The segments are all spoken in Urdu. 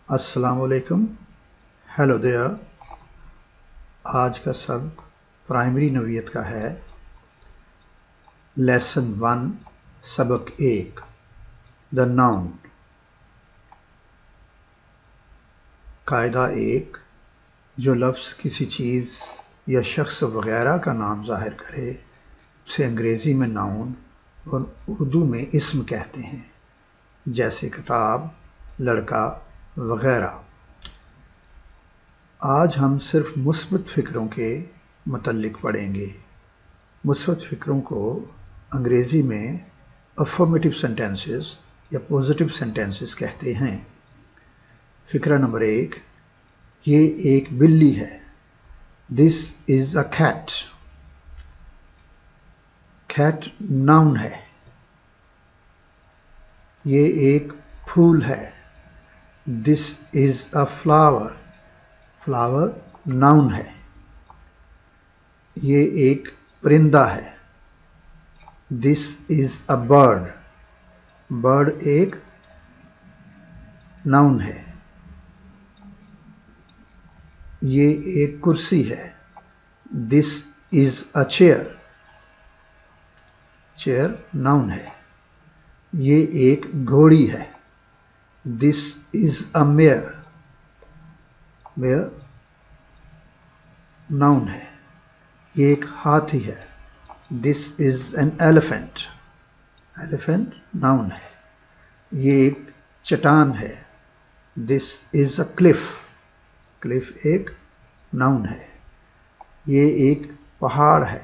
السلام علیکم. Hello there. آج کا سبق پرائمری نوعیت کا ہے. لیسن 1 سبق 1 دا ناؤن. قاعدہ 1. جو لفظ کسی چیز یا شخص وغیرہ کا نام ظاہر کرے اسے انگریزی میں ناؤن اور اردو میں اسم کہتے ہیں، جیسے کتاب، لڑکا وغیرہ. آج ہم صرف مثبت فکروں کے متعلق پڑھیں گے. مثبت فکروں کو انگریزی میں افرمیٹیو سینٹینسز یا پوزیٹیو سینٹینسز کہتے ہیں. فکرہ نمبر 1. یہ ایک بلی ہے. This is a cat. Kate noun ہے. یہ ایک پھول ہے. This is a flower. Flower noun ہے. یہ ایک پرندہ ہے. This is a bird. Bird ایک ناؤن ہے. یہ ایک کرسی ہے. This is a chair. Chair noun ہے. یہ ایک گھوڑی ہے. This is a mayor. Mayor noun ہے. یہ ایک ہاتھی ہے. This is an elephant. Elephant noun ہے. یہ ایک چٹان ہے. دس از اے کلف. کلف ایک ناؤن ہے. یہ ایک پہاڑ ہے.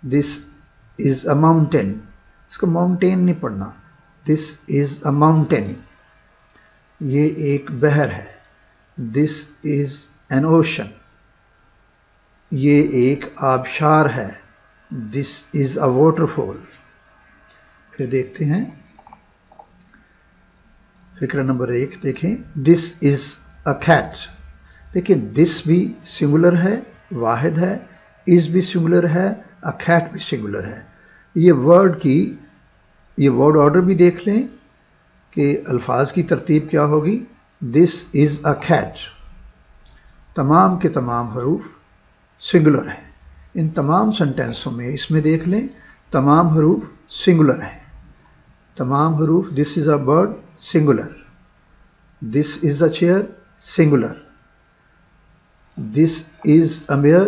This is a mountain. اس کو ماؤنٹین نہیں پڑھنا. دس از اے ماؤنٹین. یہ ایک بحر ہے. This is an ocean. یہ ایک آبشار ہے. This is a water fall. پھر دیکھتے ہیں فکرہ نمبر 1. دیکھیں دس از اے کیٹ. دیکھیں دس بھی سنگولر ہے، واحد ہے. از بھی سنگولر ہے. اے کیٹ بھی سنگولر ہے. یہ ورڈ آرڈر بھی دیکھ لیں کہ الفاظ کی ترتیب کیا ہوگی. دس از اے کیٹ. تمام کے تمام حروف سنگولر ہیں. ان تمام سنٹینسوں میں اس میں دیکھ لیں تمام حروف سنگولر ہیں. تمام حروف. This is a bird singular. This is a chair singular. This is a mare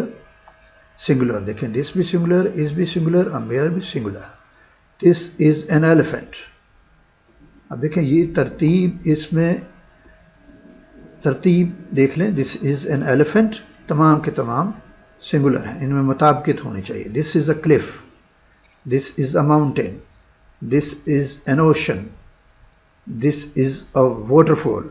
singular. دیکھیں دس بھی سنگولر، از بھی سنگولر، اے میئر بھی singular. This is an elephant. اب دیکھیں یہ ترتیب دیکھ لیں. This is an elephant. تمام کے تمام سنگولر ہیں. ان میں مطابقت ہونی چاہیے. This is a cliff. This is a mountain. This is an ocean. This is a water fall.